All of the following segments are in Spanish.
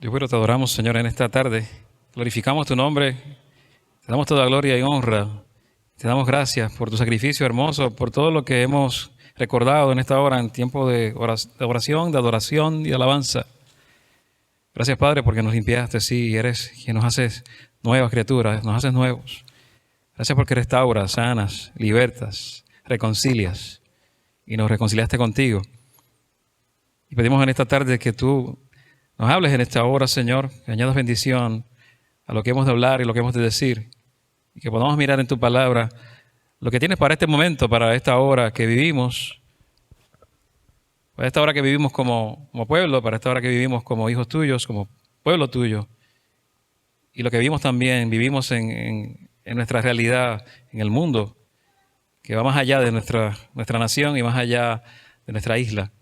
Dios, bueno, te adoramos, Señor, en esta tarde. Glorificamos tu nombre. Te damos toda gloria y honra. Te damos gracias por tu sacrificio hermoso, por todo lo que hemos recordado en esta hora, en tiempo de oración, de adoración y de alabanza. Gracias, Padre, porque nos limpiaste, sí, y eres quien nos haces nuevas criaturas, nos haces nuevos. Gracias porque restauras, sanas, libertas, reconcilias y nos reconciliaste contigo. Y pedimos en esta tarde que tú nos hables en esta hora, Señor, que añadas bendición a lo que hemos de hablar y lo que hemos de decir, y que podamos mirar en tu palabra lo que tienes para este momento, para esta hora que vivimos, para esta hora que vivimos como pueblo, para esta hora que vivimos como hijos tuyos, como pueblo tuyo, y lo que vivimos también, vivimos en nuestra realidad, en el mundo, que va más allá de nuestra nación y más allá de nuestra isla.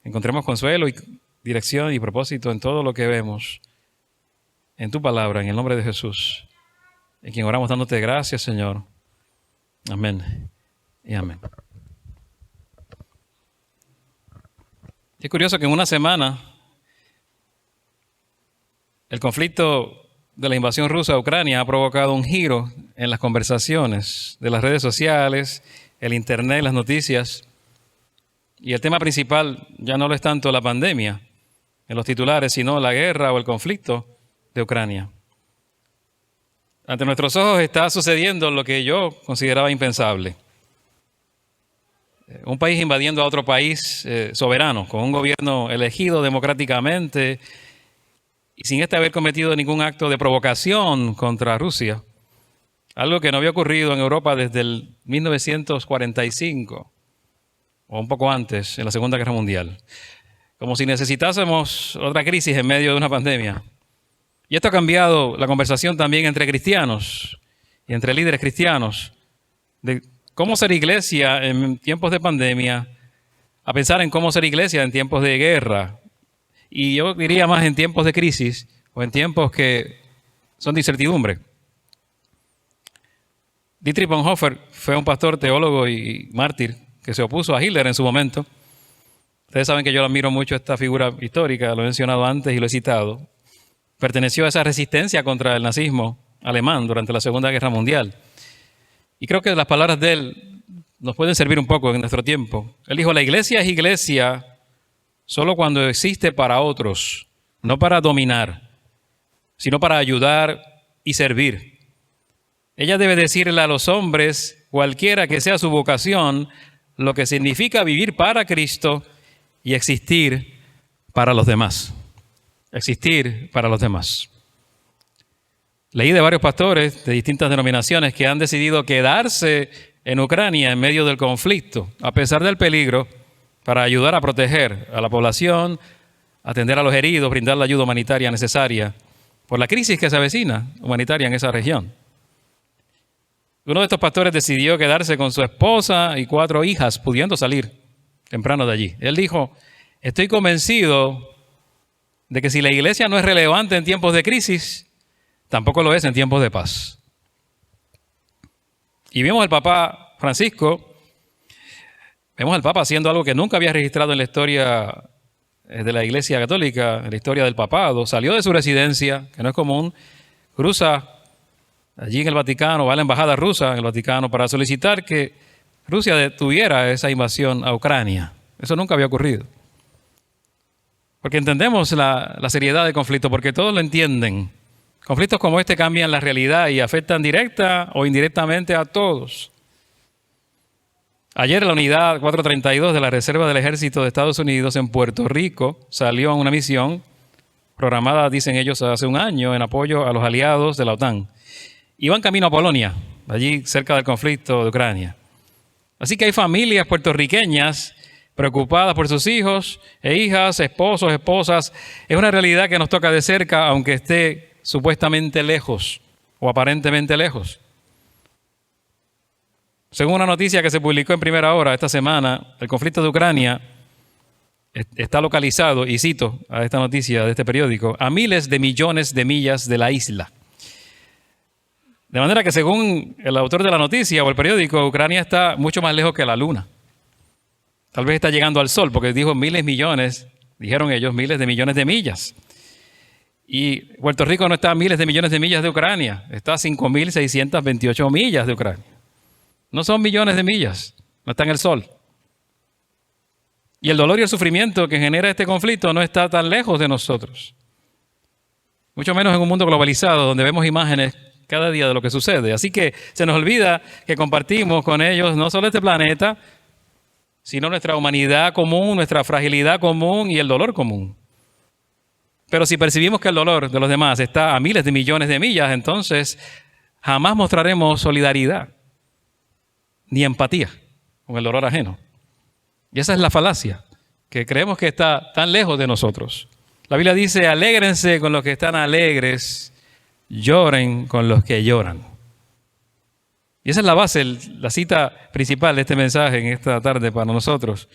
Encontremos consuelo y dirección y propósito en todo lo que vemos, en tu palabra, en el nombre de Jesús, en quien oramos dándote gracias, Señor. Amén y amén. Es curioso que en una semana el conflicto de la invasión rusa a Ucrania ha provocado un giro en las conversaciones de las redes sociales, el internet, las noticias, y el tema principal ya no lo es tanto la pandemia en los titulares, sino la guerra o el conflicto de Ucrania. Ante nuestros ojos está sucediendo lo que yo consideraba impensable. Un país invadiendo a otro país soberano, con un gobierno elegido democráticamente y sin haber cometido ningún acto de provocación contra Rusia. Algo que no había ocurrido en Europa desde el 1945 o un poco antes, en la Segunda Guerra Mundial. Como si necesitásemos otra crisis en medio de una pandemia. Y esto ha cambiado la conversación también entre cristianos y entre líderes cristianos de cómo ser iglesia en tiempos de pandemia, a pensar en cómo ser iglesia en tiempos de guerra. Y yo diría más en tiempos de crisis o en tiempos que son de incertidumbre. Dietrich Bonhoeffer fue un pastor, teólogo y mártir que se opuso a Hitler en su momento. Ustedes saben que yo admiro mucho esta figura histórica, lo he mencionado antes y lo he citado. Perteneció a esa resistencia contra el nazismo alemán durante la Segunda Guerra Mundial. Y creo que las palabras de él nos pueden servir un poco en nuestro tiempo. Él dijo, la iglesia es iglesia solo cuando existe para otros, no para dominar, sino para ayudar y servir. Ella debe decirle a los hombres, cualquiera que sea su vocación, lo que significa vivir para Cristo y existir para los demás. Existir para los demás. Leí de varios pastores de distintas denominaciones que han decidido quedarse en Ucrania en medio del conflicto, a pesar del peligro, para ayudar a proteger a la población, atender a los heridos, brindar la ayuda humanitaria necesaria por la crisis que se avecina humanitaria en esa región. Uno de estos pastores decidió quedarse con su esposa y 4 hijas, pudiendo salir temprano de allí. Él dijo, estoy convencido de que si la iglesia no es relevante en tiempos de crisis, tampoco lo es en tiempos de paz. Y vimos al Papa Francisco, vemos al Papa haciendo algo que nunca había registrado en la historia de la Iglesia Católica, en la historia del papado. Salió de su residencia, que no es común, cruza allí en el Vaticano, va a la embajada rusa en el Vaticano para solicitar que Rusia detuviera esa invasión a Ucrania. Eso nunca había ocurrido. Porque entendemos la seriedad del conflicto, porque todos lo entienden. Conflictos como este cambian la realidad y afectan directa o indirectamente a todos. Ayer la unidad 432 de la Reserva del Ejército de Estados Unidos en Puerto Rico salió a una misión programada, dicen ellos, hace un año en apoyo a los aliados de la OTAN. Iban camino a Polonia, allí cerca del conflicto de Ucrania. Así que hay familias puertorriqueñas preocupadas por sus hijos e hijas, esposos, esposas. Es una realidad que nos toca de cerca, aunque esté supuestamente lejos o aparentemente lejos. Según una noticia que se publicó en Primera Hora esta semana, el conflicto de Ucrania está localizado, y cito a esta noticia de este periódico, a miles de millones de millas de la isla. De manera que según el autor de la noticia o el periódico, Ucrania está mucho más lejos que la luna. Tal vez está llegando al sol, porque dijo miles, millones, dijeron ellos, miles de millones de millas. Y Puerto Rico no está a miles de millones de millas de Ucrania, está a 5.628 millas de Ucrania. No son millones de millas, no está en el sol. Y el dolor y el sufrimiento que genera este conflicto no está tan lejos de nosotros. Mucho menos en un mundo globalizado donde vemos imágenes cada día de lo que sucede. Así que se nos olvida que compartimos con ellos no solo este planeta, sino nuestra humanidad común, nuestra fragilidad común y el dolor común. Pero si percibimos que el dolor de los demás está a miles de millones de millas, entonces jamás mostraremos solidaridad ni empatía con el dolor ajeno. Y esa es la falacia, que creemos que está tan lejos de nosotros. La Biblia dice, alégrense con los que están alegres, lloren con los que lloran. Y esa es la base, la cita principal de este mensaje en esta tarde para nosotros.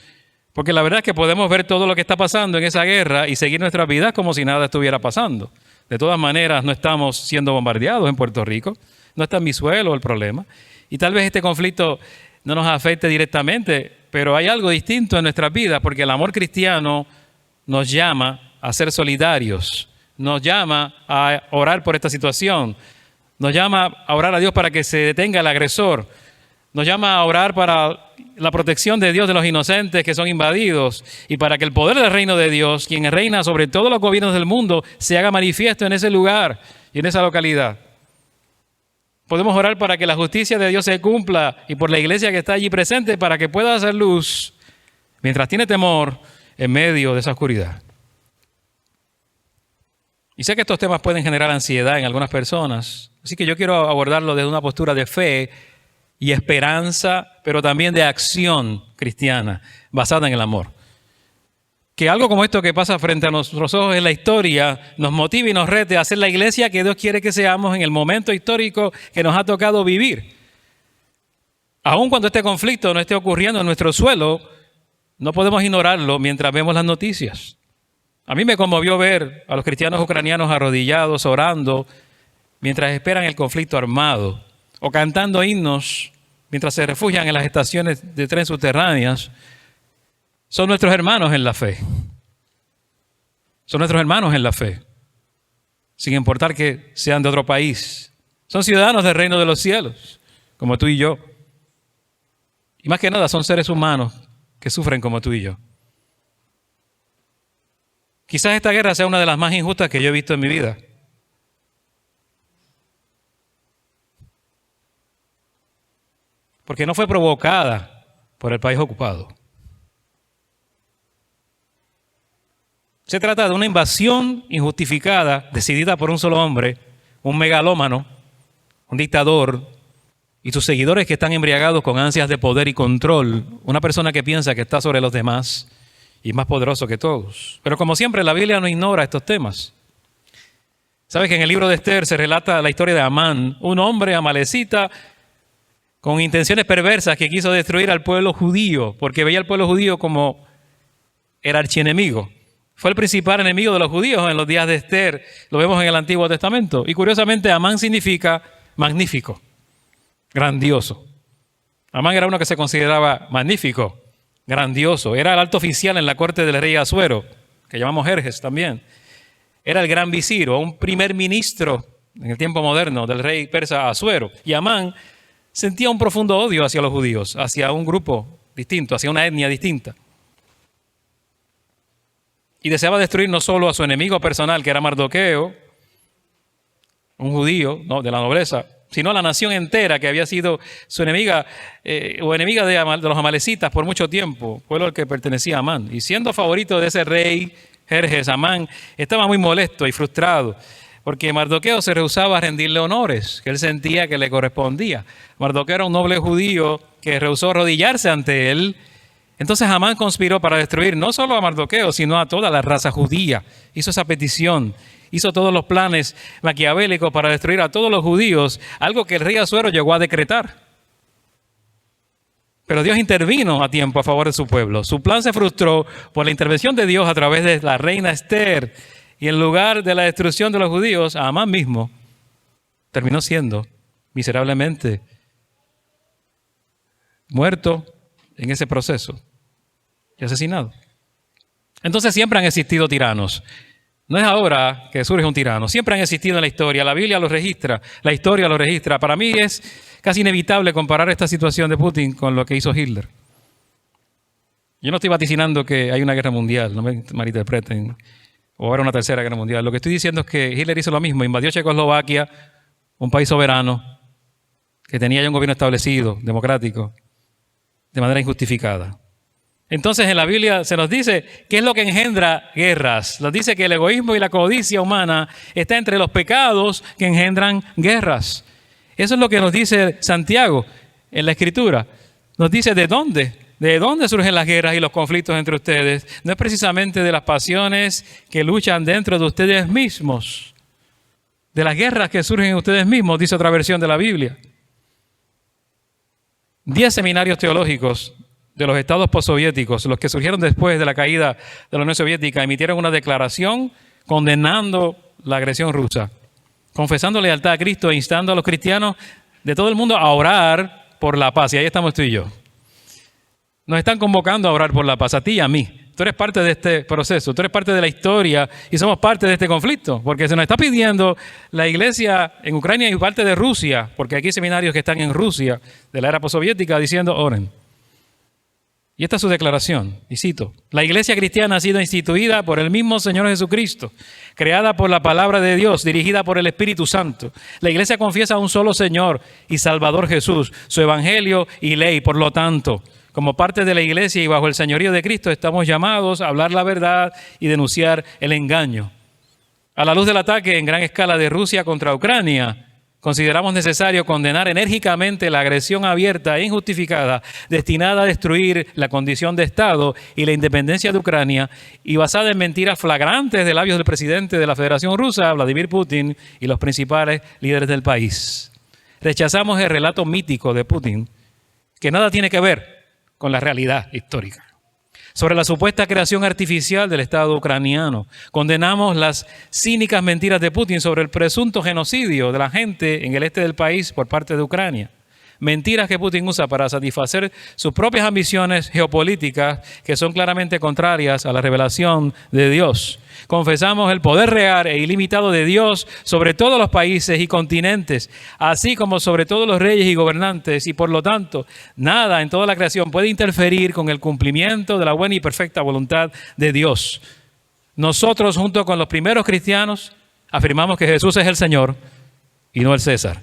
Porque la verdad es que podemos ver todo lo que está pasando en esa guerra y seguir nuestras vidas como si nada estuviera pasando. De todas maneras, no estamos siendo bombardeados en Puerto Rico. No está en mi suelo el problema. Y tal vez este conflicto no nos afecte directamente, pero hay algo distinto en nuestras vidas porque el amor cristiano nos llama a ser solidarios. Nos llama a orar por esta situación. Nos llama a orar a Dios para que se detenga el agresor. Nos llama a orar para la protección de Dios de los inocentes que son invadidos y para que el poder del reino de Dios, quien reina sobre todos los gobiernos del mundo, se haga manifiesto en ese lugar y en esa localidad. Podemos orar para que la justicia de Dios se cumpla y por la iglesia que está allí presente para que pueda hacer luz mientras tiene temor en medio de esa oscuridad. Y sé que estos temas pueden generar ansiedad en algunas personas, así que yo quiero abordarlo desde una postura de fe y esperanza, pero también de acción cristiana, basada en el amor. Que algo como esto que pasa frente a nuestros ojos en la historia nos motive y nos rete a ser la iglesia que Dios quiere que seamos en el momento histórico que nos ha tocado vivir. Aun cuando este conflicto no esté ocurriendo en nuestro suelo, no podemos ignorarlo mientras vemos las noticias. A mí me conmovió ver a los cristianos ucranianos arrodillados, orando, mientras esperan el conflicto armado, o cantando himnos mientras se refugian en las estaciones de tren subterráneas. Son nuestros hermanos en la fe. Son nuestros hermanos en la fe, sin importar que sean de otro país. Son ciudadanos del reino de los cielos, como tú y yo. Y más que nada son seres humanos que sufren como tú y yo. Quizás esta guerra sea una de las más injustas que yo he visto en mi vida. Porque no fue provocada por el país ocupado. Se trata de una invasión injustificada, decidida por un solo hombre, un megalómano, un dictador, y sus seguidores que están embriagados con ansias de poder y control, una persona que piensa que está sobre los demás y más poderoso que todos. Pero como siempre, la Biblia no ignora estos temas. ¿Sabes que en el libro de Esther se relata la historia de Amán, un hombre amalecita con intenciones perversas que quiso destruir al pueblo judío, porque veía al pueblo judío como el archienemigo? Fue el principal enemigo de los judíos en los días de Esther. Lo vemos en el Antiguo Testamento. Y curiosamente, Amán significa magnífico, grandioso. Amán era uno que se consideraba magnífico, grandioso. Era el alto oficial en la corte del rey Asuero, que llamamos Jerjes también. Era el gran visir o un primer ministro en el tiempo moderno del rey persa Asuero. Y Amán sentía un profundo odio hacia los judíos, hacia un grupo distinto, hacia una etnia distinta. Y deseaba destruir no solo a su enemigo personal, que era Mardoqueo, un judío, ¿no?, de la nobleza, sino a la nación entera que había sido su enemiga o enemiga de los amalecitas por mucho tiempo, pueblo al que pertenecía Amán. Y siendo favorito de ese rey Jerjes, Amán estaba muy molesto y frustrado porque Mardoqueo se rehusaba a rendirle honores que él sentía que le correspondía. Mardoqueo era un noble judío que rehusó arrodillarse ante él. Entonces Amán conspiró para destruir no solo a Mardoqueo, sino a toda la raza judía. Hizo esa petición, hizo todos los planes maquiavélicos para destruir a todos los judíos, algo que el rey Asuero llegó a decretar. Pero Dios intervino a tiempo a favor de su pueblo. Su plan se frustró por la intervención de Dios a través de la reina Esther. Y en lugar de la destrucción de los judíos, Amán mismo terminó siendo miserablemente muerto en ese proceso y asesinado. Entonces siempre han existido tiranos. No es ahora que surge un tirano. Siempre han existido en la historia. La Biblia lo registra, la historia lo registra. Para mí es casi inevitable comparar esta situación de Putin con lo que hizo Hitler. Yo no estoy vaticinando que hay una guerra mundial, no me malinterpreten, o habrá una tercera guerra mundial. Lo que estoy diciendo es que Hitler hizo lo mismo. Invadió Checoslovaquia, un país soberano, que tenía ya un gobierno establecido, democrático, de manera injustificada. Entonces en la Biblia se nos dice qué es lo que engendra guerras. Nos dice que el egoísmo y la codicia humana está entre los pecados que engendran guerras. Eso es lo que nos dice Santiago en la Escritura. Nos dice de dónde surgen las guerras y los conflictos entre ustedes. No es precisamente de las pasiones que luchan dentro de ustedes mismos. De las guerras que surgen en ustedes mismos, dice otra versión de la Biblia. 10 seminarios teológicos de los estados postsoviéticos, los que surgieron después de la caída de la Unión Soviética, emitieron una declaración condenando la agresión rusa, confesando lealtad a Cristo e instando a los cristianos de todo el mundo a orar por la paz. Y ahí estamos tú y yo. Nos están convocando a orar por la paz, a ti y a mí. Tú eres parte de este proceso, tú eres parte de la historia y somos parte de este conflicto, porque se nos está pidiendo la iglesia en Ucrania y parte de Rusia, porque aquí hay seminarios que están en Rusia de la era postsoviética diciendo oren. Y esta es su declaración, y cito: la iglesia cristiana ha sido instituida por el mismo Señor Jesucristo, creada por la palabra de Dios, dirigida por el Espíritu Santo. La iglesia confiesa a un solo Señor y Salvador Jesús, su evangelio y ley. Por lo tanto, como parte de la iglesia y bajo el señorío de Cristo, estamos llamados a hablar la verdad y denunciar el engaño. A la luz del ataque en gran escala de Rusia contra Ucrania, consideramos necesario condenar enérgicamente la agresión abierta e injustificada destinada a destruir la condición de Estado y la independencia de Ucrania y basada en mentiras flagrantes de labios del presidente de la Federación Rusa, Vladimir Putin, y los principales líderes del país. Rechazamos el relato mítico de Putin, que nada tiene que ver con la realidad histórica, sobre la supuesta creación artificial del Estado ucraniano. Condenamos las cínicas mentiras de Putin sobre el presunto genocidio de la gente en el este del país por parte de Ucrania. Mentiras que Putin usa para satisfacer sus propias ambiciones geopolíticas que son claramente contrarias a la revelación de Dios. Confesamos el poder real e ilimitado de Dios sobre todos los países y continentes, así como sobre todos los reyes y gobernantes, y por lo tanto, nada en toda la creación puede interferir con el cumplimiento de la buena y perfecta voluntad de Dios. Nosotros, junto con los primeros cristianos, afirmamos que Jesús es el Señor y no el César.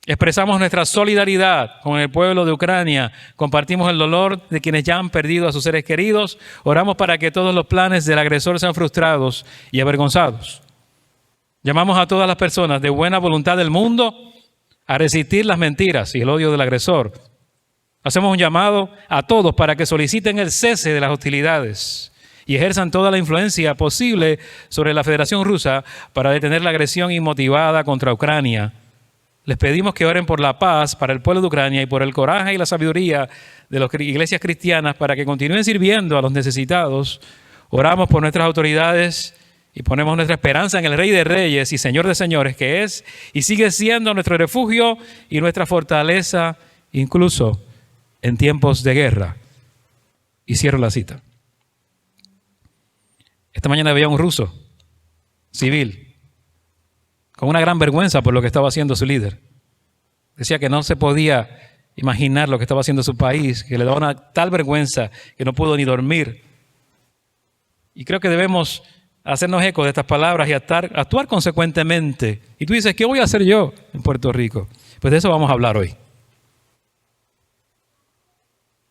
Expresamos nuestra solidaridad con el pueblo de Ucrania, compartimos el dolor de quienes ya han perdido a sus seres queridos, oramos para que todos los planes del agresor sean frustrados y avergonzados. Llamamos a todas las personas de buena voluntad del mundo a resistir las mentiras y el odio del agresor. Hacemos un llamado a todos para que soliciten el cese de las hostilidades y ejerzan toda la influencia posible sobre la Federación Rusa para detener la agresión inmotivada contra Ucrania. Les pedimos que oren por la paz para el pueblo de Ucrania y por el coraje y la sabiduría de las iglesias cristianas para que continúen sirviendo a los necesitados. Oramos por nuestras autoridades y ponemos nuestra esperanza en el Rey de Reyes y Señor de Señores, que es y sigue siendo nuestro refugio y nuestra fortaleza, incluso en tiempos de guerra. Y cierro la cita. Esta mañana veía un ruso civil con una gran vergüenza por lo que estaba haciendo su líder. Decía que no se podía imaginar lo que estaba haciendo su país, que le daba una tal vergüenza que no pudo ni dormir. Y creo que debemos hacernos eco de estas palabras y actuar consecuentemente. Y tú dices, ¿qué voy a hacer yo en Puerto Rico? Pues de eso vamos a hablar hoy.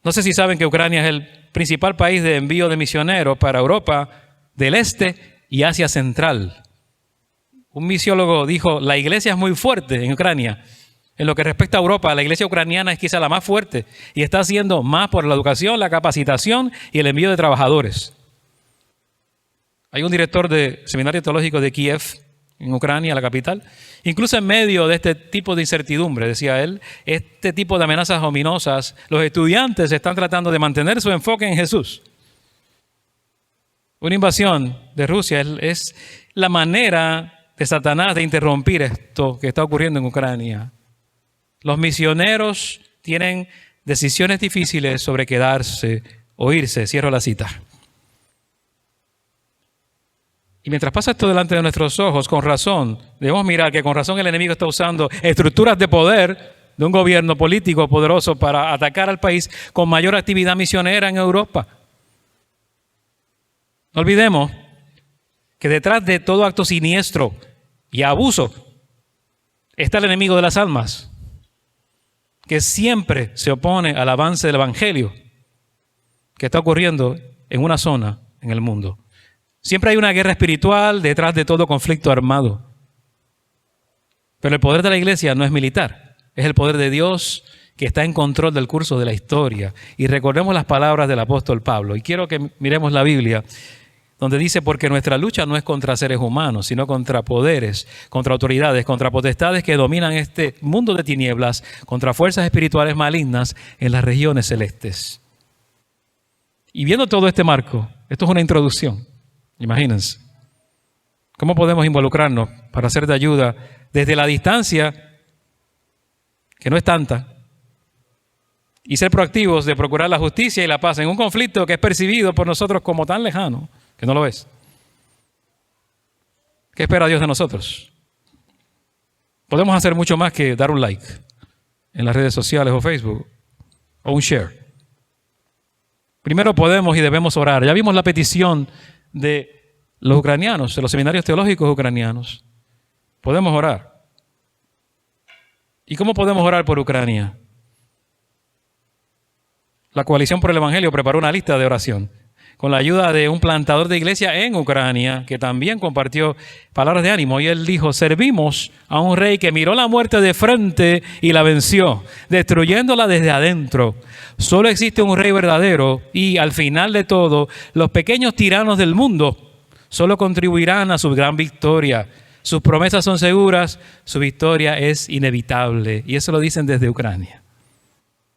No sé si saben que Ucrania es el principal país de envío de misioneros para Europa del Este y Asia Central. Un misiólogo dijo, la iglesia es muy fuerte en Ucrania. En lo que respecta a Europa, la iglesia ucraniana es quizá la más fuerte y está haciendo más por la educación, la capacitación y el envío de trabajadores. Hay un director de seminario teológico de Kiev, en Ucrania, la capital. Incluso en medio de este tipo de incertidumbre, decía él, este tipo de amenazas ominosas, los estudiantes están tratando de mantener su enfoque en Jesús. Una invasión de Rusia es la manera de Satanás de interrumpir esto que está ocurriendo en Ucrania. Los misioneros tienen decisiones difíciles sobre quedarse o irse. Cierro la cita. Y mientras pasa esto delante de nuestros ojos, con razón, debemos mirar que con razón el enemigo está usando estructuras de poder de un gobierno político poderoso para atacar al país con mayor actividad misionera en Europa. No olvidemos que detrás de todo acto siniestro y abuso está el enemigo de las almas, que siempre se opone al avance del evangelio que está ocurriendo en una zona en el mundo. Siempre hay una guerra espiritual detrás de todo conflicto armado. Pero el poder de la iglesia no es militar, es el poder de Dios que está en control del curso de la historia. Y recordemos las palabras del apóstol Pablo. Y quiero que miremos la Biblia, donde dice, porque nuestra lucha no es contra seres humanos, sino contra poderes, contra autoridades, contra potestades que dominan este mundo de tinieblas, contra fuerzas espirituales malignas en las regiones celestes. Y viendo todo este marco, esto es una introducción. Imagínense, ¿cómo podemos involucrarnos para ser de ayuda desde la distancia, que no es tanta, y ser proactivos de procurar la justicia y la paz en un conflicto que es percibido por nosotros como tan lejano, que no lo es? ¿Qué espera Dios de nosotros? Podemos hacer mucho más que dar un like en las redes sociales o Facebook, o un share. Primero podemos y debemos orar. Ya vimos la petición de los ucranianos, de los seminarios teológicos ucranianos. Podemos orar. ¿Y cómo podemos orar por Ucrania? La Coalición por el Evangelio preparó una lista de oración con la ayuda de un plantador de iglesia en Ucrania que también compartió palabras de ánimo. Y él dijo, servimos a un rey que miró la muerte de frente y la venció, destruyéndola desde adentro. Solo existe un rey verdadero y al final de todo, los pequeños tiranos del mundo solo contribuirán a su gran victoria. Sus promesas son seguras, su victoria es inevitable. Y eso lo dicen desde Ucrania.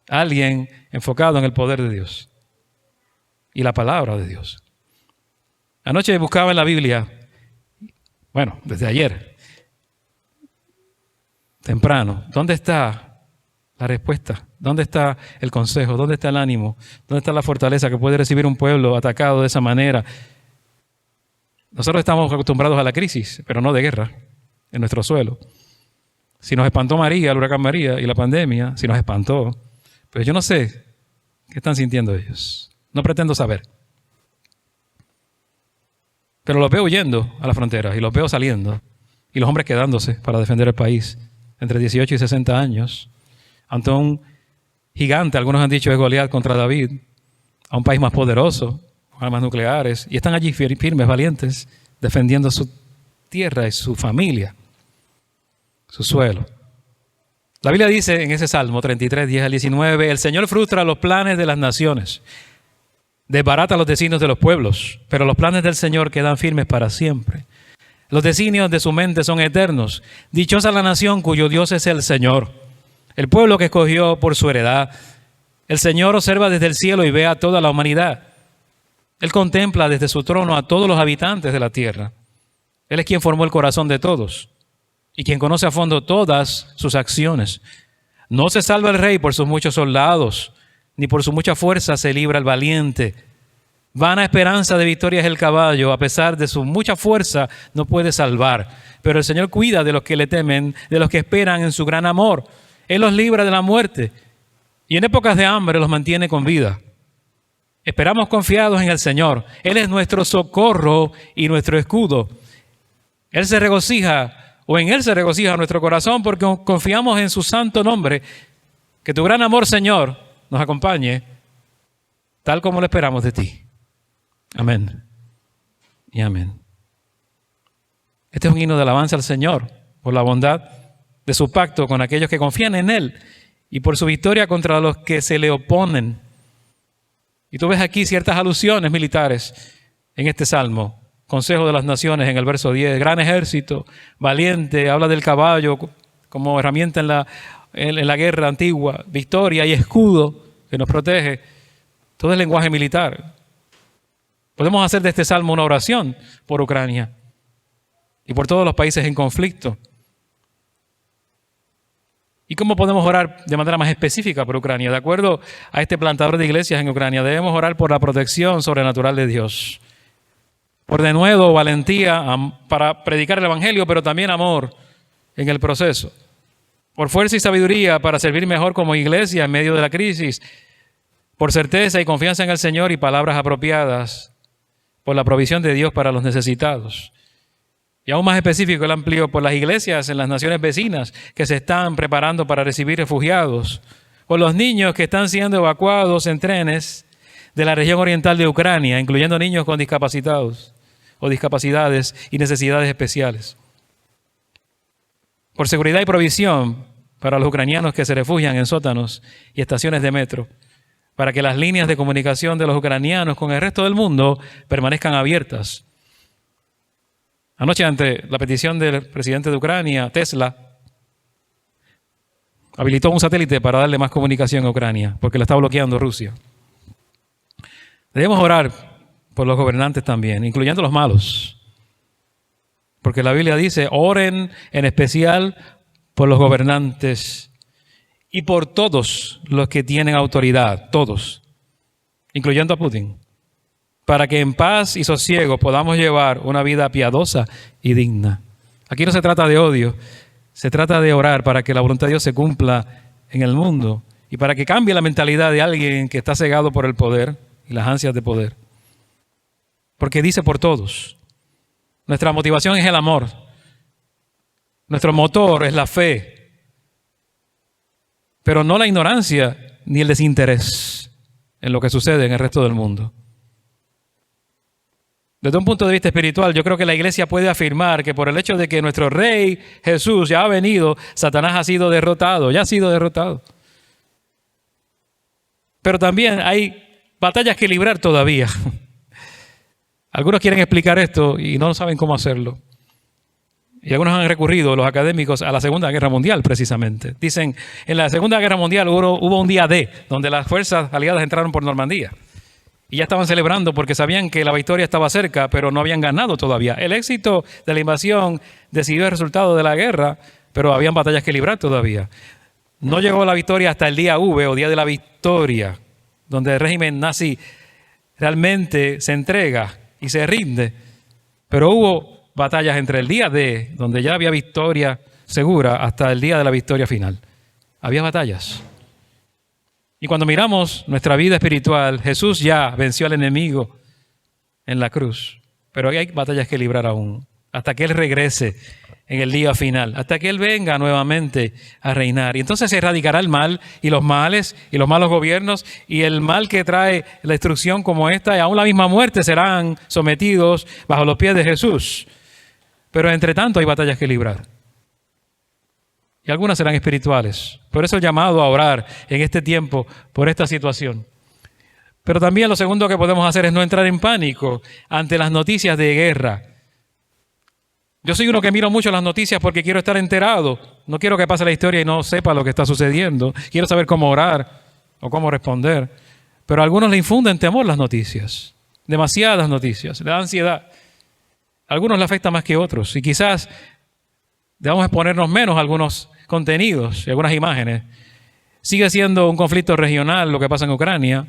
Alguien enfocado en el poder de Dios y la palabra de Dios. Anoche buscaba en la Biblia, bueno, desde ayer, temprano, ¿dónde está la respuesta? ¿Dónde está el consejo? ¿Dónde está el ánimo? ¿Dónde está la fortaleza que puede recibir un pueblo atacado de esa manera? Nosotros estamos acostumbrados a la crisis, pero no de guerra, en nuestro suelo. Si nos espantó María, el huracán María y la pandemia, si nos espantó, pero yo no sé qué están sintiendo ellos. No pretendo saber. Pero los veo huyendo a la frontera y los veo saliendo. Y los hombres quedándose para defender el país entre 18 y 60 años. Ante un gigante, algunos han dicho es Goliat contra David, a un país más poderoso, con armas nucleares. Y están allí firmes, valientes, defendiendo su tierra y su familia, su suelo. La Biblia dice en ese Salmo 33, 10 al 19, el Señor frustra los planes de las naciones, desbarata los designios de los pueblos, pero los planes del Señor quedan firmes para siempre. Los designios de su mente son eternos. Dichosa la nación cuyo Dios es el Señor, el pueblo que escogió por su heredad. El Señor observa desde el cielo y ve a toda la humanidad. Él contempla desde su trono a todos los habitantes de la tierra. Él es quien formó el corazón de todos y quien conoce a fondo todas sus acciones. No se salva el rey por sus muchos soldados, ni por su mucha fuerza se libra el valiente. Vana esperanza de victoria es el caballo, a pesar de su mucha fuerza no puede salvar. Pero el Señor cuida de los que le temen, de los que esperan en su gran amor. Él los libra de la muerte y en épocas de hambre los mantiene con vida. Esperamos confiados en el Señor. Él es nuestro socorro y nuestro escudo. Él se regocija, o en Él se regocija nuestro corazón porque confiamos en su santo nombre. Que tu gran amor, Señor, nos acompañe tal como lo esperamos de ti. Amén y amén. Este es un himno de alabanza al Señor por la bondad de su pacto con aquellos que confían en Él y por su victoria contra los que se le oponen. Y tú ves aquí ciertas alusiones militares en este salmo. Consejo de las naciones en el verso 10. Gran ejército, valiente, habla del caballo como herramienta en la guerra antigua. Victoria y escudo que nos protege. Todo es lenguaje militar. Podemos hacer de este salmo una oración por Ucrania y por todos los países en conflicto. ¿Y cómo podemos orar de manera más específica por Ucrania? De acuerdo a este plantador de iglesias en Ucrania, debemos orar por la protección sobrenatural de Dios. por denuedo o valentía para predicar el Evangelio, pero también amor en el proceso. Por fuerza y sabiduría para servir mejor como iglesia en medio de la crisis. Por certeza y confianza en el Señor y palabras apropiadas. Por la provisión de Dios para los necesitados. Y aún más específico, él amplió por las iglesias en las naciones vecinas que se están preparando para recibir refugiados. Por los niños que están siendo evacuados en trenes de la región oriental de Ucrania, incluyendo niños con discapacitados o discapacidades y necesidades especiales. Por seguridad y provisión para los ucranianos que se refugian en sótanos y estaciones de metro, para que las líneas de comunicación de los ucranianos con el resto del mundo permanezcan abiertas. Anoche, ante la petición del presidente de Ucrania, Tesla habilitó un satélite para darle más comunicación a Ucrania, porque la está bloqueando Rusia. Debemos orar por los gobernantes también, incluyendo los malos. Porque la Biblia dice, oren en especial por los gobernantes y por todos los que tienen autoridad, todos, incluyendo a Putin, para que en paz y sosiego podamos llevar una vida piadosa y digna. Aquí no se trata de odio, se trata de orar para que la voluntad de Dios se cumpla en el mundo y para que cambie la mentalidad de alguien que está cegado por el poder y las ansias de poder. Porque dice por todos. Nuestra motivación es el amor. Nuestro motor es la fe. Pero no la ignorancia ni el desinterés en lo que sucede en el resto del mundo. Desde un punto de vista espiritual, yo creo que la iglesia puede afirmar que por el hecho de que nuestro Rey Jesús ya ha venido, Satanás ha sido derrotado, ya ha sido derrotado. Pero también hay batallas que librar todavía. Algunos quieren explicar esto y no saben cómo hacerlo. Y algunos han recurrido, los académicos, a la Segunda Guerra Mundial precisamente. Dicen, en la Segunda Guerra Mundial hubo un día D, donde las fuerzas aliadas entraron por Normandía. Y ya estaban celebrando porque sabían que la victoria estaba cerca, pero no habían ganado todavía. El éxito de la invasión decidió el resultado de la guerra, pero habían batallas que librar todavía. No llegó la victoria hasta el día V o día de la victoria, donde el régimen nazi realmente se entrega y se rinde. Pero hubo batallas entre el día D, donde ya había victoria segura, hasta el día de la victoria final. Había batallas. Y cuando miramos nuestra vida espiritual, Jesús ya venció al enemigo en la cruz. Pero hay batallas que librar aún, hasta que Él regrese en el día final, hasta que Él venga nuevamente a reinar. Y entonces se erradicará el mal y los males y los malos gobiernos y el mal que trae la destrucción como esta y aún la misma muerte serán sometidos bajo los pies de Jesús. Pero entre tanto hay batallas que librar. Y algunas serán espirituales. Por eso el llamado a orar en este tiempo por esta situación. Pero también lo segundo que podemos hacer es no entrar en pánico ante las noticias de guerra. Yo soy uno que miro mucho las noticias porque quiero estar enterado. No quiero que pase la historia y no sepa lo que está sucediendo. Quiero saber cómo orar o cómo responder. Pero a algunos le infunden temor las noticias. Demasiadas noticias. Le da ansiedad. A algunos le afecta más que otros. Y quizás debamos exponernos menos a algunos contenidos y algunas imágenes. Sigue siendo un conflicto regional lo que pasa en Ucrania.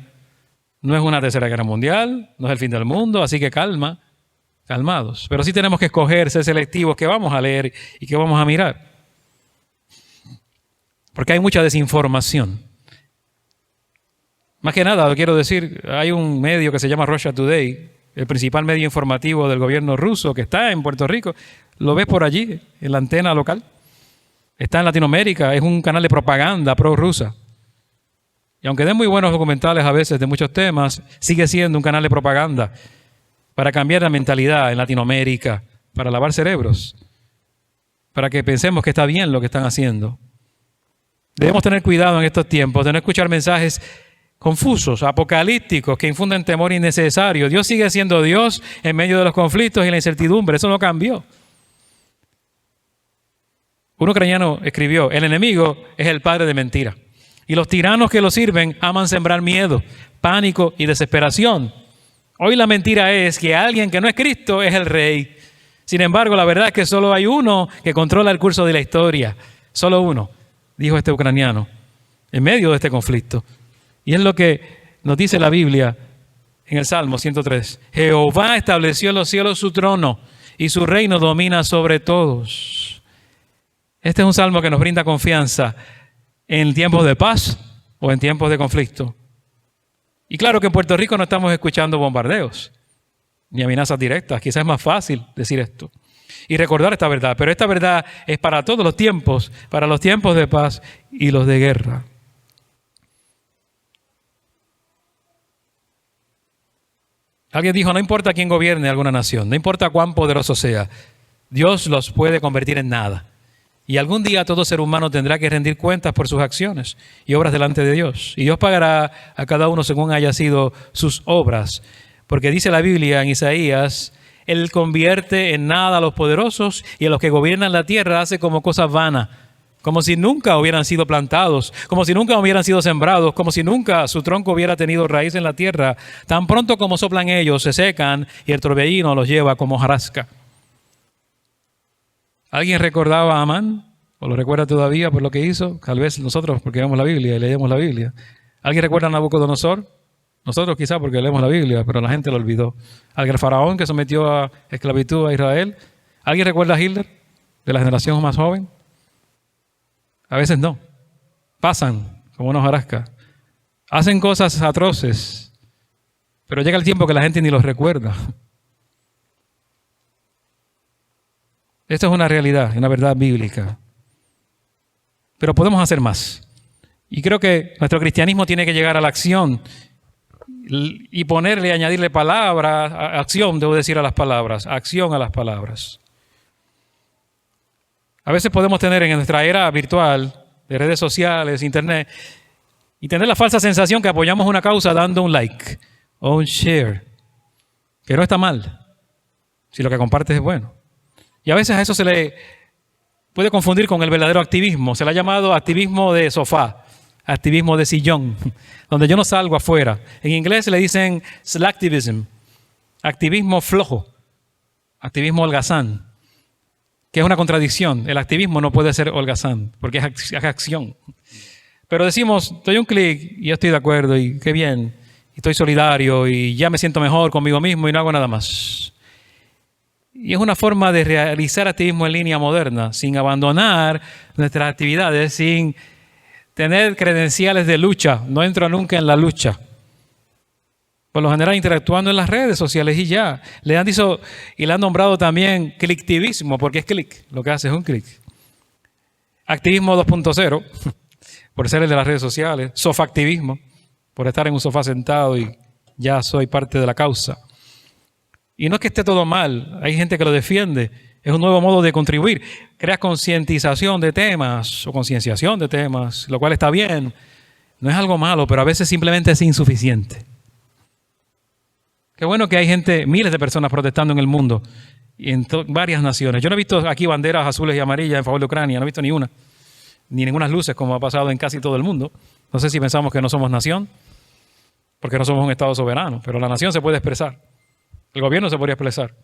No es una tercera guerra mundial. No es el fin del mundo. Así que calmados. Pero sí tenemos que escoger, ser selectivos, qué vamos a leer y qué vamos a mirar. Porque hay mucha desinformación. Más que nada, lo quiero decir, hay un medio que se llama Russia Today, el principal medio informativo del gobierno ruso que está en Puerto Rico. Lo ves por allí, en la antena local. Está en Latinoamérica, es un canal de propaganda prorrusa. Y aunque den muy buenos documentales a veces de muchos temas, sigue siendo un canal de propaganda para cambiar la mentalidad en Latinoamérica, para lavar cerebros, para que pensemos que está bien lo que están haciendo. Debemos tener cuidado en estos tiempos de no escuchar mensajes confusos, apocalípticos, que infunden temor innecesario. Dios sigue siendo Dios en medio de los conflictos y la incertidumbre. Eso no cambió. Un ucraniano escribió, el enemigo es el padre de mentira. Y los tiranos que lo sirven aman sembrar miedo, pánico y desesperación. Hoy la mentira es que alguien que no es Cristo es el rey. Sin embargo, la verdad es que solo hay uno que controla el curso de la historia. Solo uno, dijo este ucraniano, en medio de este conflicto. Y es lo que nos dice la Biblia en el Salmo 103. Jehová estableció en los cielos su trono y su reino domina sobre todos. Este es un salmo que nos brinda confianza en tiempos de paz o en tiempos de conflicto. Y claro que en Puerto Rico no estamos escuchando bombardeos ni amenazas directas. Quizás es más fácil decir esto y recordar esta verdad. Pero esta verdad es para todos los tiempos, para los tiempos de paz y los de guerra. Alguien dijo, no importa quién gobierne alguna nación, no importa cuán poderoso sea, Dios los puede convertir en nada. Y algún día todo ser humano tendrá que rendir cuentas por sus acciones y obras delante de Dios. Y Dios pagará a cada uno según haya sido sus obras. Porque dice la Biblia en Isaías, Él convierte en nada a los poderosos y a los que gobiernan la tierra hace como cosas vanas. Como si nunca hubieran sido plantados, como si nunca hubieran sido sembrados, como si nunca su tronco hubiera tenido raíz en la tierra. Tan pronto como soplan ellos, se secan y el torbellino los lleva como hojarasca. ¿Alguien recordaba a Amán? ¿O lo recuerda todavía por lo que hizo? Tal vez nosotros porque vemos la Biblia y leemos la Biblia. ¿Alguien recuerda a Nabucodonosor? Nosotros quizá porque leemos la Biblia, pero la gente lo olvidó. ¿Alguien faraón que sometió a esclavitud a Israel? ¿Alguien recuerda a Hitler de la generación más joven? A veces no. Pasan como una hojarasca. Hacen cosas atroces, pero llega el tiempo que la gente ni los recuerda. Esto es una realidad, una verdad bíblica. Pero podemos hacer más. Y creo que nuestro cristianismo tiene que llegar a la acción y ponerle, añadirle palabras, acción, debo decir a las palabras, acción a las palabras. A veces podemos tener en nuestra era virtual, de redes sociales, internet, y tener la falsa sensación que apoyamos una causa dando un like o un share, que no está mal, si lo que compartes es bueno. Y a veces a eso se le puede confundir con el verdadero activismo. Se le ha llamado activismo de sofá, activismo de sillón, donde yo no salgo afuera. En inglés le dicen slacktivism, activismo flojo, activismo holgazán, que es una contradicción. El activismo no puede ser holgazán, porque es acción. Pero decimos, doy un clic y yo estoy de acuerdo y qué bien, y estoy solidario y ya me siento mejor conmigo mismo y no hago nada más. Y es una forma de realizar activismo en línea moderna, sin abandonar nuestras actividades, sin tener credenciales de lucha. No entro nunca en la lucha. Por lo general interactuando en las redes sociales y ya. Le han dicho y le han nombrado también clictivismo, porque es clic, lo que hace es un clic. Activismo 2.0, por ser el de las redes sociales. Sofactivismo, por estar en un sofá sentado y ya soy parte de la causa. Y no es que esté todo mal, hay gente que lo defiende. Es un nuevo modo de contribuir. Crea concientización de temas o concienciación de temas, lo cual está bien. No es algo malo, pero a veces simplemente es insuficiente. Qué bueno que hay gente, miles de personas protestando en el mundo y en varias naciones. Yo no he visto aquí banderas azules y amarillas en favor de Ucrania, no he visto ni una, ni ninguna luces como ha pasado en casi todo el mundo. No sé si pensamos que no somos nación, porque no somos un Estado soberano, pero la nación se puede expresar. El gobierno se podría expresar.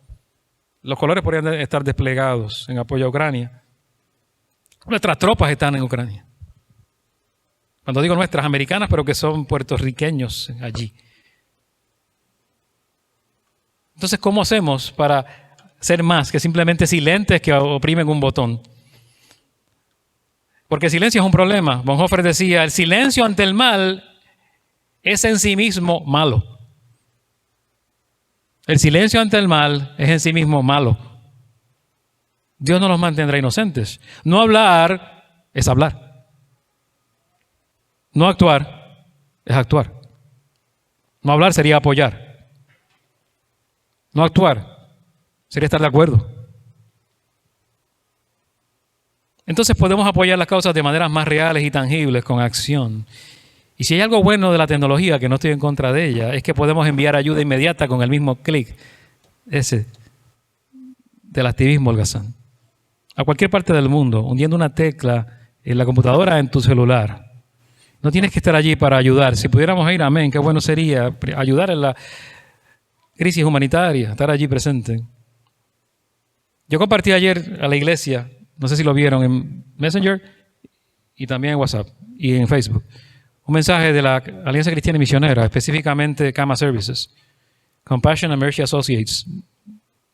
Los colores podrían estar desplegados en apoyo a Ucrania. Nuestras tropas están en Ucrania. Cuando digo nuestras, americanas, pero que son puertorriqueños allí. Entonces, ¿cómo hacemos para ser más que simplemente silentes que oprimen un botón? Porque el silencio es un problema. Bonhoeffer decía, el silencio ante el mal es en sí mismo malo. El silencio ante el mal es en sí mismo malo. Dios no los mantendrá inocentes. No hablar es hablar. No actuar es actuar. No hablar sería apoyar. No actuar sería estar de acuerdo. Entonces podemos apoyar las causas de maneras más reales y tangibles con acción. Y si hay algo bueno de la tecnología, que no estoy en contra de ella, es que podemos enviar ayuda inmediata con el mismo clic, ese del activismo holgazán, a cualquier parte del mundo, hundiendo una tecla en la computadora, en tu celular. No tienes que estar allí para ayudar. Si pudiéramos ir, amén, qué bueno sería ayudar en la crisis humanitaria, estar allí presente. Yo compartí ayer a la iglesia, no sé si lo vieron en Messenger y también en WhatsApp y en Facebook, un mensaje de la Alianza Cristiana y Misionera, específicamente Cama Services, Compassion and Mercy Associates,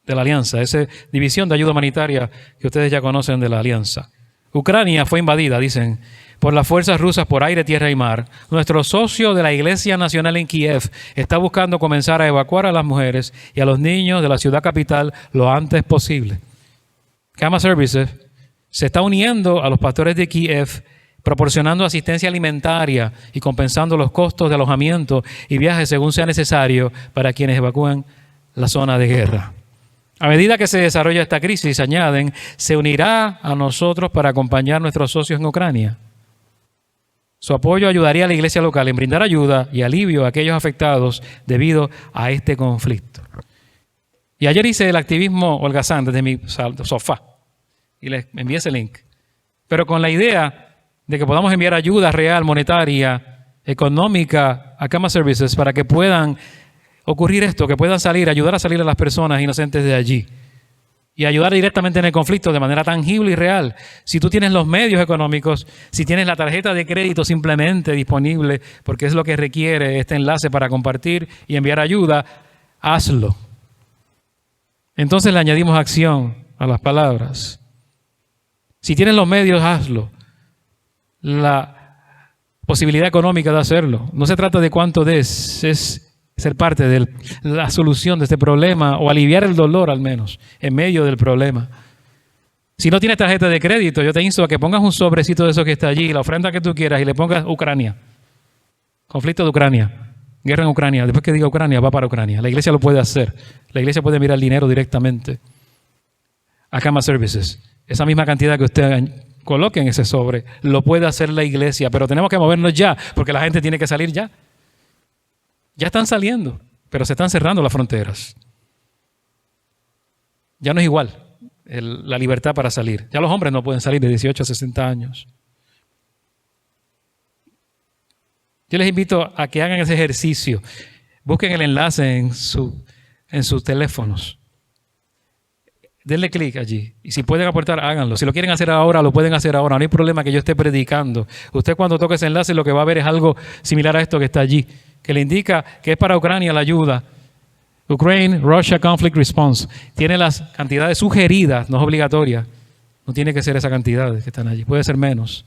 de la Alianza, esa división de ayuda humanitaria que ustedes ya conocen de la Alianza. Ucrania fue invadida, dicen, por las fuerzas rusas por aire, tierra y mar. Nuestro socio de la Iglesia Nacional en Kiev está buscando comenzar a evacuar a las mujeres y a los niños de la ciudad capital lo antes posible. Cama Services se está uniendo a los pastores de Kiev, proporcionando asistencia alimentaria y compensando los costos de alojamiento y viajes según sea necesario para quienes evacúen la zona de guerra. A medida que se desarrolla esta crisis, añaden, se unirá a nosotros para acompañar a nuestros socios en Ucrania. Su apoyo ayudaría a la iglesia local en brindar ayuda y alivio a aquellos afectados debido a este conflicto. Y ayer hice el activismo holgazán desde mi sofá y les envié ese link. Pero con la idea de que podamos enviar ayuda real, monetaria, económica a Cama Services para que puedan ocurrir esto, que puedan salir, ayudar a salir a las personas inocentes de allí y ayudar directamente en el conflicto de manera tangible y real. Si tú tienes los medios económicos, si tienes la tarjeta de crédito simplemente disponible, porque es lo que requiere este enlace para compartir y enviar ayuda, hazlo. Entonces le añadimos acción a las palabras. Si tienes los medios, hazlo. La posibilidad económica de hacerlo. No se trata de cuánto des, es ser parte de la solución de este problema o aliviar el dolor al menos en medio del problema. Si no tienes tarjeta de crédito, yo te insto a que pongas un sobrecito de eso que está allí, la ofrenda que tú quieras y le pongas Ucrania. Conflicto de Ucrania, guerra en Ucrania. Después que diga Ucrania, va para Ucrania. La iglesia lo puede hacer. La iglesia puede enviar el dinero directamente a Cama Services. Esa misma cantidad que usted coloque en ese sobre, lo puede hacer la iglesia, pero tenemos que movernos ya, porque la gente tiene que salir ya. Ya están saliendo, pero se están cerrando las fronteras. Ya no es igual la libertad para salir. Ya los hombres no pueden salir de 18 a 60 años. Yo les invito a que hagan ese ejercicio. Busquen el enlace en sus teléfonos. Denle clic allí. Y si pueden aportar, háganlo. Si lo quieren hacer ahora, lo pueden hacer ahora. No hay problema que yo esté predicando. Usted cuando toque ese enlace lo que va a ver es algo similar a esto que está allí, que le indica que es para Ucrania la ayuda. Ukraine-Russia Conflict Response. Tiene las cantidades sugeridas, no es obligatoria. No tiene que ser esa cantidad que están allí. Puede ser menos.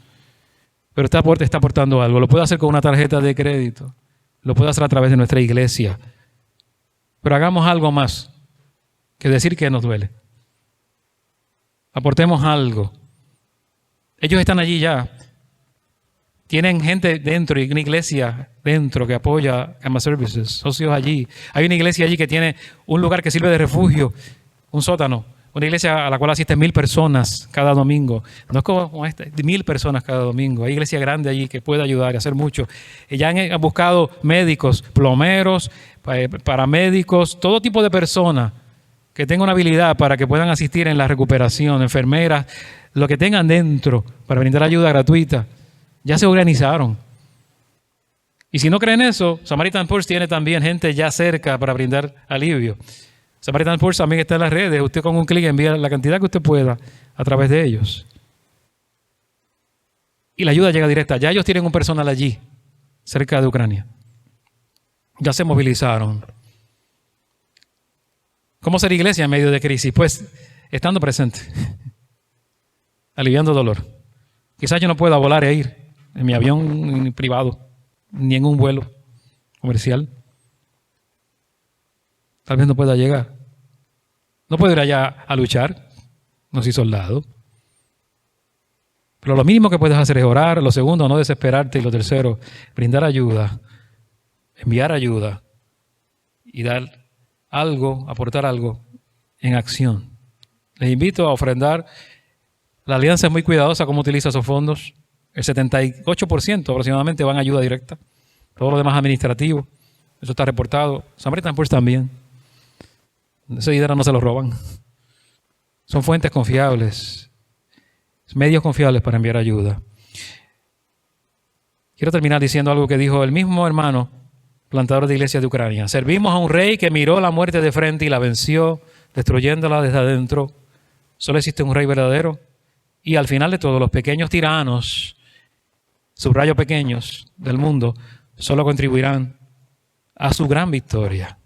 Pero está aportando algo. Lo puede hacer con una tarjeta de crédito. Lo puede hacer a través de nuestra iglesia. Pero hagamos algo más que decir que nos duele. Aportemos algo. Ellos están allí ya. Tienen gente dentro y una iglesia dentro que apoya a Cama Services, socios allí. Hay una iglesia allí que tiene un lugar que sirve de refugio, un sótano. Una iglesia a la cual asisten 1,000 personas cada domingo. No es como esta, 1,000 personas cada domingo. Hay iglesia grande allí que puede ayudar y hacer mucho. Ya han buscado médicos, plomeros, paramédicos, todo tipo de personas que tengan una habilidad para que puedan asistir en la recuperación, enfermeras, lo que tengan dentro para brindar ayuda gratuita. Ya se organizaron. Y si no creen eso, Samaritan Purse tiene también gente ya cerca para brindar alivio. Samaritan Purse también está en las redes. Usted con un clic envía la cantidad que usted pueda a través de ellos. Y la ayuda llega directa. Ya ellos tienen un personal allí, cerca de Ucrania. Ya se movilizaron. ¿Cómo ser iglesia en medio de crisis? Pues estando presente, aliviando dolor. Quizás yo no pueda volar e ir en mi avión privado, ni en un vuelo comercial. Tal vez no pueda llegar. No puedo ir allá a luchar, no soy soldado. Pero lo mínimo que puedes hacer es orar. Lo segundo, no desesperarte. Y lo tercero, brindar ayuda, enviar ayuda y dar algo, aportar algo en acción. Les invito a ofrendar. La alianza es muy cuidadosa cómo utiliza esos fondos. El 78% aproximadamente van a ayuda directa. Todo lo demás administrativo. Eso está reportado. Samaritan Purse también. Ese dinero no se lo roban. Son fuentes confiables. Medios confiables para enviar ayuda. Quiero terminar diciendo algo que dijo el mismo hermano plantador de iglesias de Ucrania. Servimos a un rey que miró la muerte de frente y la venció, destruyéndola desde adentro. Solo existe un rey verdadero. Y al final de todo, los pequeños tiranos, subrayo pequeños del mundo, solo contribuirán a su gran victoria.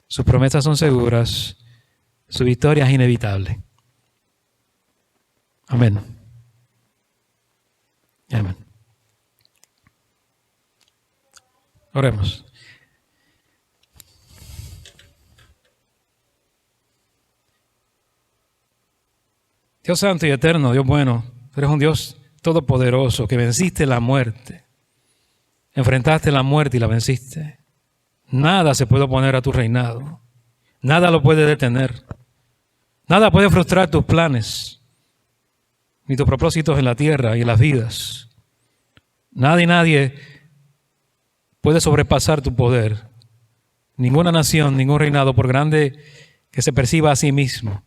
sus promesas son seguras, su victoria es inevitable. Amén. Amén. Oremos. Dios santo y eterno, Dios bueno, tú eres un Dios todopoderoso que venciste la muerte. Enfrentaste la muerte y la venciste. Nada se puede oponer a tu reinado. Nada lo puede detener. Nada puede frustrar tus planes, ni tus propósitos en la tierra y en las vidas. Nada y nadie puede sobrepasar tu poder. Ninguna nación, ningún reinado, por grande que se perciba a sí mismo.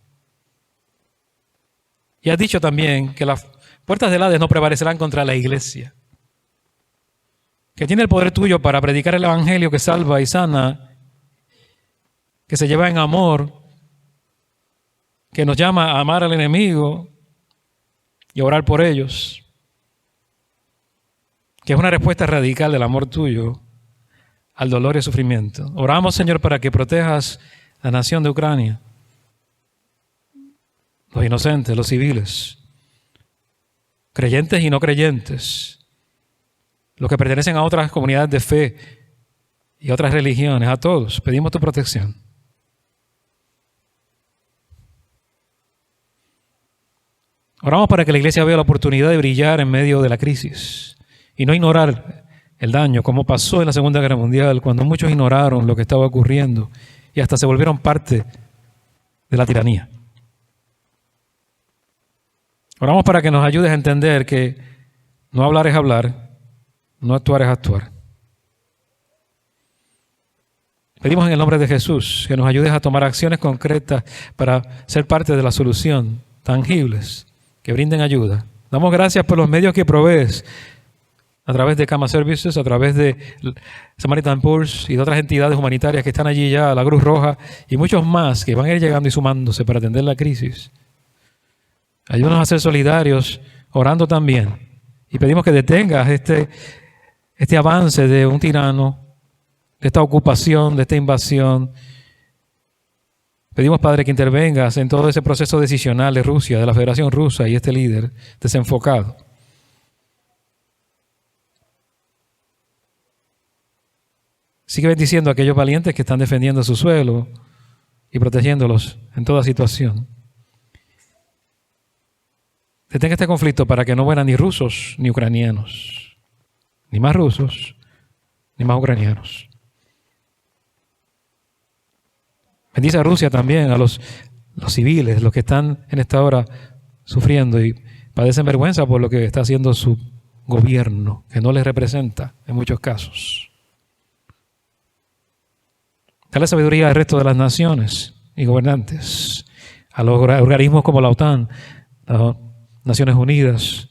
Y has dicho también que las puertas del Hades no prevalecerán contra la iglesia, que tiene el poder tuyo para predicar el evangelio que salva y sana, que se lleva en amor, que nos llama a amar al enemigo y a orar por ellos, que es una respuesta radical del amor tuyo al dolor y sufrimiento. Oramos, Señor, para que protejas la nación de Ucrania, los inocentes, los civiles, creyentes y no creyentes, los que pertenecen a otras comunidades de fe y otras religiones, a todos, pedimos tu protección. Oramos para que la iglesia vea la oportunidad de brillar en medio de la crisis y no ignorar el daño, como pasó en la Segunda Guerra Mundial, cuando muchos ignoraron lo que estaba ocurriendo y hasta se volvieron parte de la tiranía. Oramos para que nos ayudes a entender que no hablar es hablar, no actuar es actuar. Pedimos en el nombre de Jesús que nos ayudes a tomar acciones concretas para ser parte de la solución, tangibles, que brinden ayuda. Damos gracias por los medios que provees a través de Cama Services, a través de Samaritan Purse y de otras entidades humanitarias que están allí ya, la Cruz Roja y muchos más que van a ir llegando y sumándose para atender la crisis. Ayúdanos a ser solidarios, orando también. Y pedimos que detengas este avance de un tirano, de esta ocupación, de esta invasión. Pedimos, Padre, que intervengas en todo ese proceso decisional de Rusia, de la Federación Rusa y este líder desenfocado. Sigue bendiciendo a aquellos valientes que están defendiendo su suelo y protegiéndolos en toda situación. Detenga este conflicto para que no mueran ni rusos ni ucranianos, ni más rusos ni más ucranianos. Bendice a Rusia también, a los civiles, los que están en esta hora sufriendo y padecen vergüenza por lo que está haciendo su gobierno, que no les representa en muchos casos. Dale sabiduría al resto de las naciones y gobernantes, a los organismos como la OTAN, las Naciones Unidas,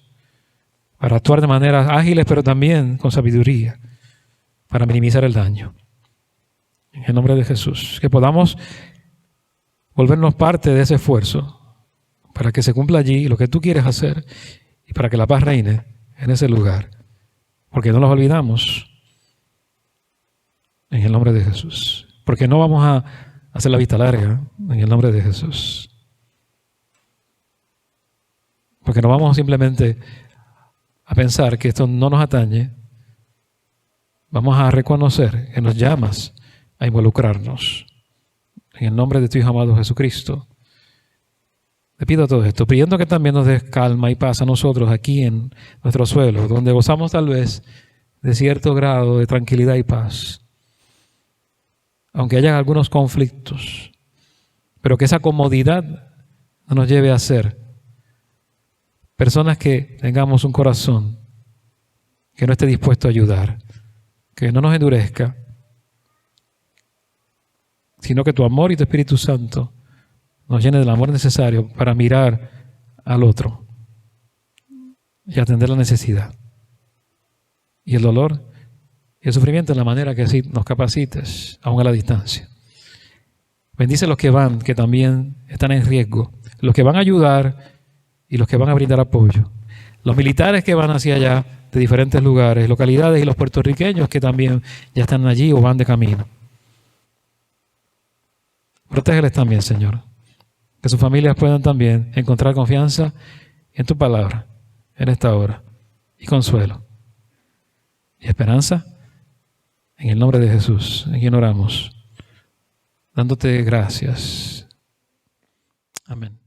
para actuar de maneras ágiles, pero también con sabiduría, para minimizar el daño. En el nombre de Jesús, que podamos volvernos parte de ese esfuerzo para que se cumpla allí lo que tú quieres hacer y para que la paz reine en ese lugar. Porque no nos olvidamos, en el nombre de Jesús. Porque no vamos a hacer la vista larga, en el nombre de Jesús. Porque no vamos simplemente a pensar que esto no nos atañe. Vamos a reconocer que nos llamas a involucrarnos. En el nombre de tu Hijo amado Jesucristo. Te pido todo esto, pidiendo que también nos des calma y paz a nosotros aquí en nuestro suelo, donde gozamos tal vez de cierto grado de tranquilidad y paz. Aunque haya algunos conflictos, pero que esa comodidad no nos lleve a ser personas que tengamos un corazón que no esté dispuesto a ayudar, que no nos endurezca, sino que tu amor y tu Espíritu Santo nos llene del amor necesario para mirar al otro y atender la necesidad y el dolor y el sufrimiento en la manera que así nos capacites, aún a la distancia. Bendice a los que van, que también están en riesgo, los que van a ayudar y los que van a brindar apoyo, los militares que van hacia allá de diferentes lugares, localidades y los puertorriqueños que también ya están allí o van de camino. Protégeles también, Señor. Que sus familias puedan también encontrar confianza en tu palabra en esta hora. Y consuelo. Y esperanza. En el nombre de Jesús, en quien oramos. Dándote gracias. Amén.